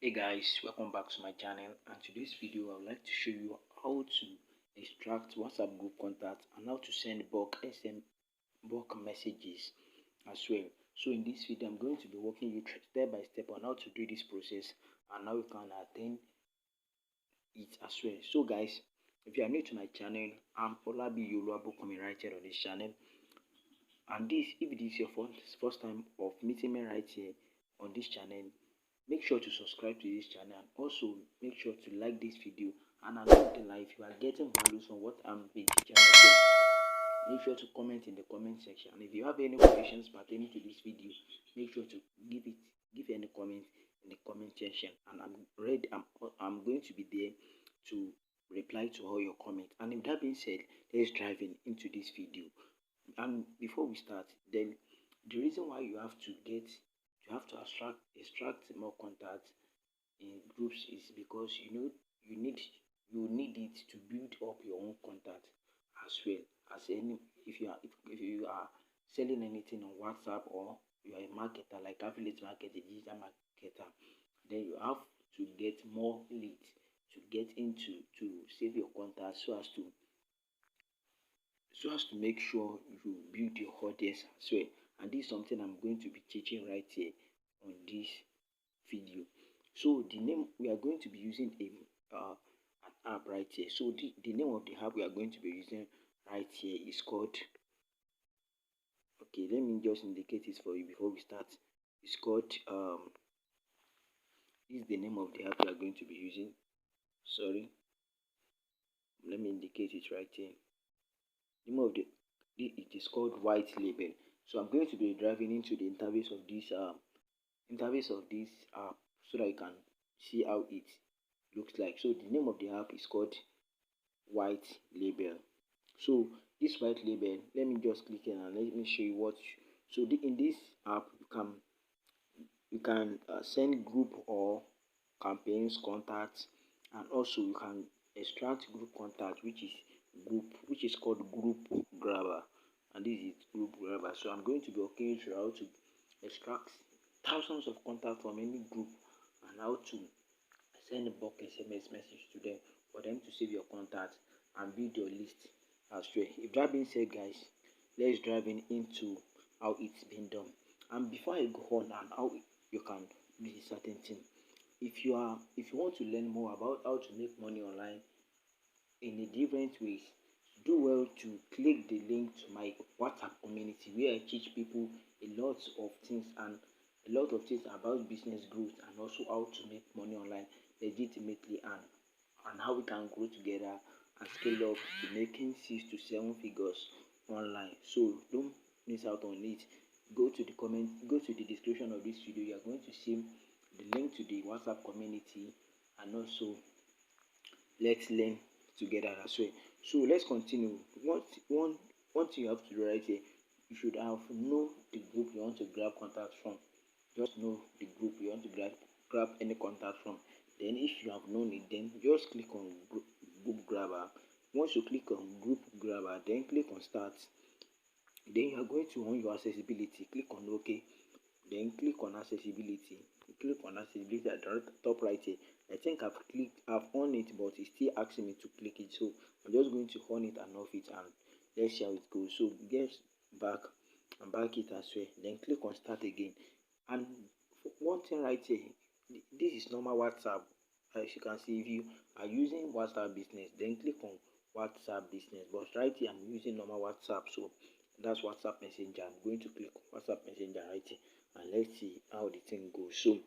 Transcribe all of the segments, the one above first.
Hey guys, welcome back to my channel, and today's video I would like to show you how to extract WhatsApp group contacts and how to send bulk messages as well. So in this video I'm going to be walking you step by step on how to do this process and how you can attain it as well. So guys, if you are new to my channel, I'm Olabi Oluwabo coming right here on this channel, and this if it is your first time of meeting me right here on this channel, make sure to subscribe to this channel, and also make sure to like this video. And along the line, if you are getting values from what I'm being teaching out there, make sure to comment in the comment section. And if you have any questions pertaining to this video, make sure to give any comment in the comment section, and I'm going to be there to reply to all your comments. And with that being said, let's dive into this video. And before we start, then the reason why you have to extract more contacts in groups is because you need it to build up your own contact as well. As any if you are selling anything on WhatsApp, or you are a marketer like affiliate marketing, digital marketer, then you have to get more leads to get into to save your contact so as to make sure you build your audience as well. And this is something I'm going to be teaching right here on this video. So the name we are going to be using an app right here. So the name of the app we are going to be using right here is called, okay, let me just indicate it for you before we start. It's called this is the name of the app we are going to be using. Sorry, let me indicate it right here. The name of it is called White Label. So I'm going to be driving into the interface of this app so that you can see how it looks like. So the name of the app is called White Label. So this White Label, let me just click in and let me show you what. So in this app you can send group or campaigns contacts, and also you can extract group contact, which is called Group Grabber, and this is Group Grabber. So I'm going to be walking you through how to extract thousands of contacts from any group and how to send a bulk SMS message to them for them to save your contact and build your list as well. If that being said, guys, let's dive into how it's been done. And before I go on and how you can do a certain thing, if you want to learn more about how to make money online in a different ways, do well to click the link to my WhatsApp community, where I teach people a lot of things about business growth, and also how to make money online legitimately, and how we can grow together and scale up to making 6 to 7 figures online. So don't miss out on it. Go to the description of this video. You are going to see the link to the WhatsApp community, and also let's learn together as well. So let's continue. One thing you have to do right here, you should have know the group you want to grab contact from. Just know the group you want to grab any contact from. Then if you have known it, then just click on group grabber. Once you click on group grabber, then click on start. Then you are going to on your accessibility. Click on OK. Then click on accessibility. Click on accessibility at the top right here. I think I've on it, but it's still asking me to click it. So I'm just going to on it and off it, and let's see how it goes. So get back and back it as well. Then click on start again. And one thing right here, this is normal WhatsApp. As you can see, if you are using WhatsApp business, then click on WhatsApp business. But right here I'm using normal WhatsApp, so that's WhatsApp Messenger. I'm going to click on WhatsApp Messenger right here, and let's see how the thing goes. So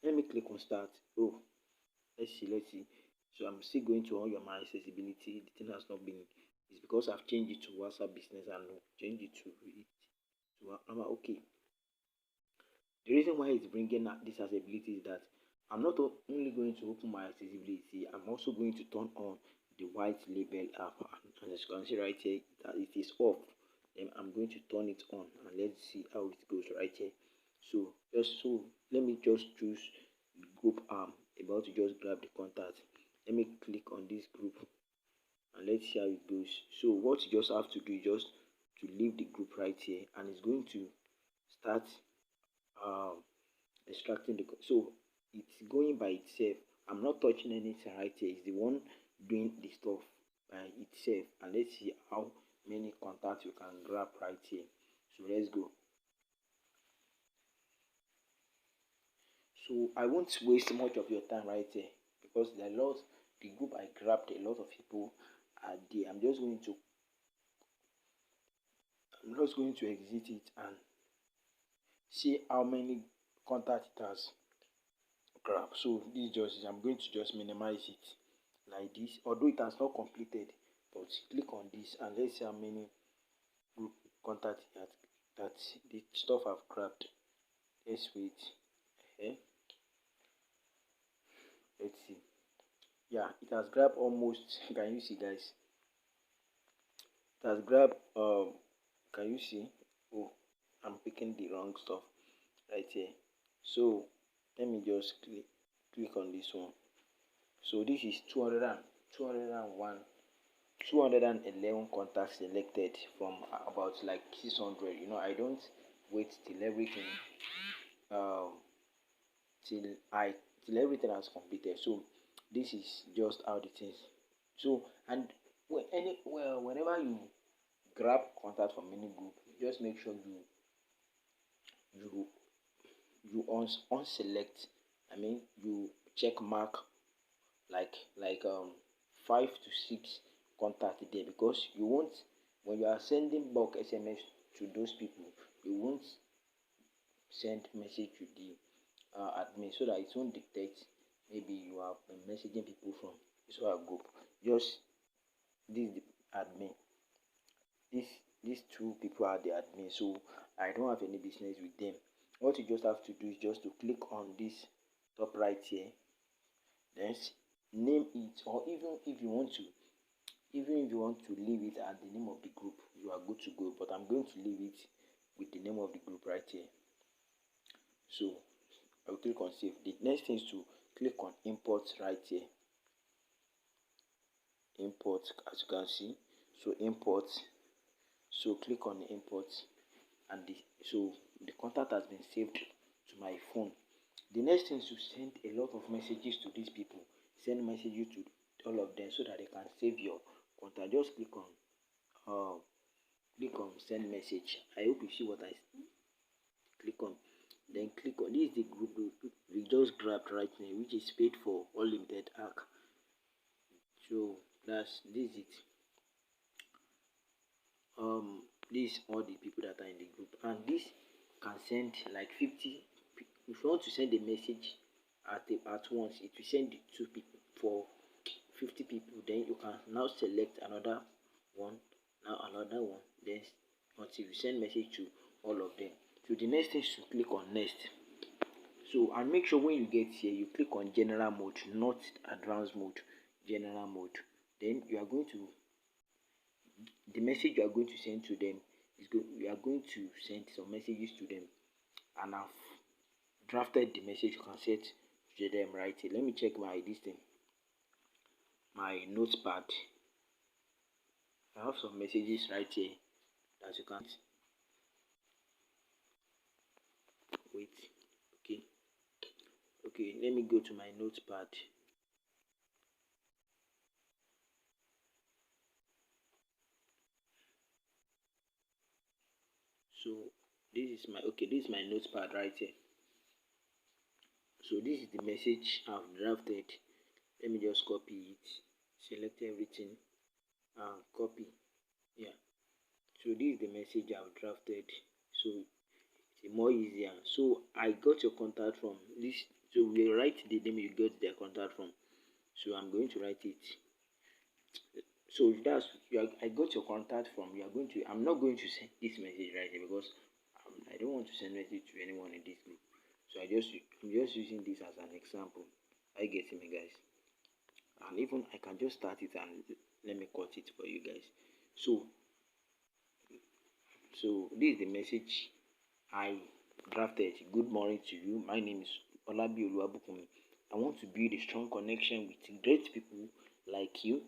let me click on start. Oh, let's see. So I'm still going to on your my accessibility. The thing has not been, it's because I've changed it to WhatsApp business and changed it to normal. Okay. The reason why it's bringing out this accessibility is that I'm not only going to open my accessibility, I'm also going to turn on the White Label app. And as you can see right here, that it is off. Then I'm going to turn it on, and let's see how it goes right here. So let me just choose the group I'm about to just grab the contact. Let me click on this group, and let's see how it goes. So what you just have to do is just to leave the group right here, and it's going to start extracting the. So it's going by itself. I'm not touching anything right here. It's the one doing the stuff by itself. And let's see how many contacts you can grab right here. So let's go. So I won't waste much of your time right here because there are lots. The group I grabbed, a lot of people are there. I'm just going to exit it and see how many contacts it has grabbed. So this just I'm going to just minimize it like this. Although it has not completed, but click on this and let's see how many group contacts that the stuff I've grabbed. Let's wait. Okay. Let's see. Yeah, it has grabbed almost. Can you see, guys? It has grabbed. Can you see? Oh, I'm picking the wrong stuff right here. So let me just click on this one. So this is 201 211 contacts selected from about like 600. I don't wait till everything um till I till everything has completed. So this is just how the things. So and whenever you grab contact from any group, just make sure you you unselect. I mean, you check mark like 5 to 6 contact there, because you won't, when you are sending bulk SMS to those people, you won't send message to the admin, so that it won't detect maybe you are messaging people from this other group. Just this the admin. This these two people are the admin, so I don't have any business with them. What you just have to do is just to click on this top right here, then name it, or even if you want to leave it at the name of the group, you are good to go. But I'm going to leave it with the name of the group right here. So I'll click on save. The next thing is to click on import right here. Import, as you can see. So import. So click on import, and so the contact has been saved to my phone. The next thing is to send a lot of messages to these people. Send messages to all of them so that they can save your contact. Just click on send message. I hope you see what I click on. Then click on this is the group we just grabbed right now, which is paid for unlimited arc. So this is it. These all the people that are in the group, and this can send like 50. If you want to send a message at once, it will send it to people for 50 people. Then you can now select another one, now another one, then until you send message to all of them. So the next thing is to click on next. So and make sure when you get here you click on general mode, not advanced mode, general mode. Then you are going to, the message you are going to send to them we are going to send some messages to them, and I've drafted the message. You can set to them right here. Let me check my my notepad. I have some messages right here that you can wait. Okay, let me go to my notepad. So this is my notepad right here. So this is the message I've drafted. Let me just copy it, select everything and copy. Yeah, so this is the message I've drafted, so it's more easier. So I got your contact from this. So we write the name you got their contact from. So I'm going to write it. So that's I got your contact from. You are going to. I'm not going to send this message right here because I don't want to send message to anyone in this group. So I'm just using this as an example. I get me, guys. And even I can just start it and let me cut it for you guys. So this is the message I drafted. Good morning to you. My name is Olabi Oluwabukumi. I want to build a strong connection with great people like you,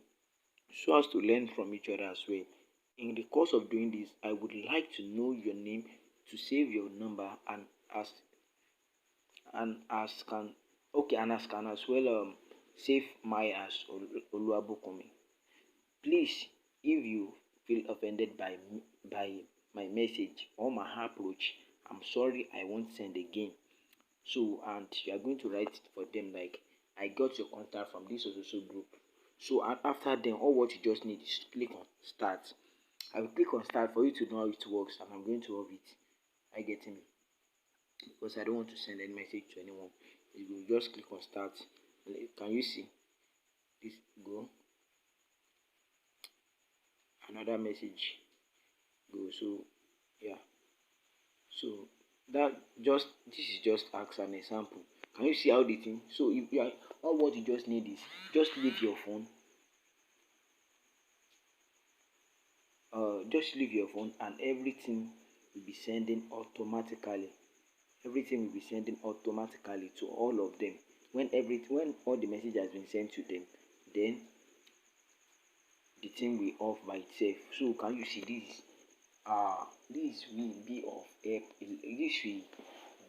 so as to learn from each other as well. In the course of doing this, I would like to know your name, to save your number, and as can Okay, and as can as well save my as Oluwabukumi. Please, if you feel offended by my message or my approach, I'm sorry, I won't send again. So, and you are going to write for them like, I got your contact from this social group. So, and after then, all what you just need is to click on start. I will click on start for you to know how it works, and I'm going to off it. I get me, because I don't want to send any message to anyone. You will just click on start. Can you see this? Go, another message. Go. So yeah. So that just this is just as an example. Can you see how the thing? So if you are, all what you just need is just leave your phone. Just leave your phone and everything will be sending automatically. Everything will be sending automatically to all of them. When all the message has been sent to them, then the thing will off by itself. So can you see this? This will be of help. This will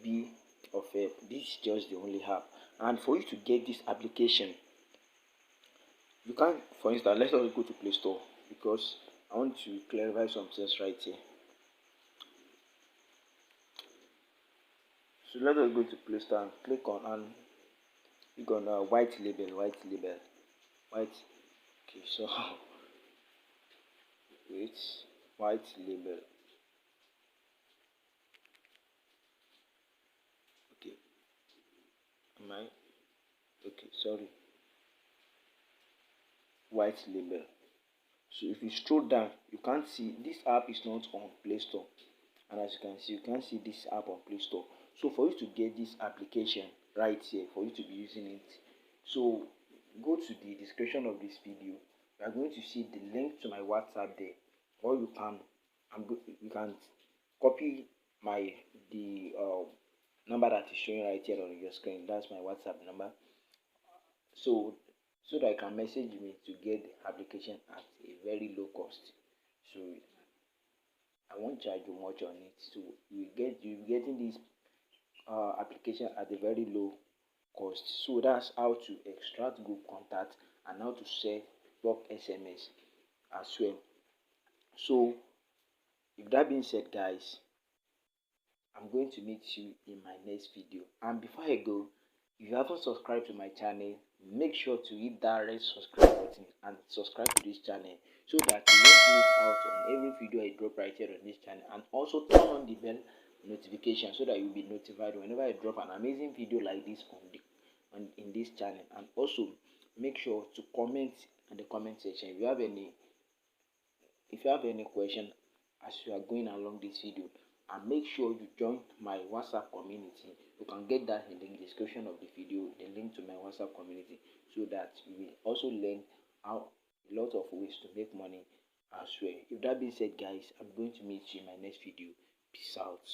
be of help. This is just the only app. And for you to get this application, you can, for instance, let's also go to Play Store because I want to clarify some things right here. So let us go to Play Store and click on white label, white label, white. Okay, so wait, white label. Okay, am I? Okay, sorry, white label. So if you scroll down, you can't see this app is not on Play Store, and as you can see, you can't see this app on Play Store. So for you to get this application right here, for you to be using it, so go to the description of this video. You are going to see the link to my WhatsApp there, or you can copy my the number that is showing right here on your screen. That's my WhatsApp number. So that I can message me to get the application at a very low cost. So I won't charge you much on it. So you getting this application at a very low cost. So that's how to extract group contact and how to send bulk SMS as well. So with that being said, guys, I'm going to meet you in my next video. And before I go, if you haven't subscribed to my channel, make sure to hit that red subscribe button and subscribe to this channel so that you won't miss out on every video I drop right here on this channel. And also turn on the bell notification so that you'll be notified whenever I drop an amazing video like this in this channel. And also make sure to comment in the comment section if you have any question as you are going along this video, and make sure you join my WhatsApp community. You can get that in the description of the video, the link to my WhatsApp community, so that you will also learn how a lot of ways to make money as well. If that being said, guys, I'm going to meet you in my next video. Peace out.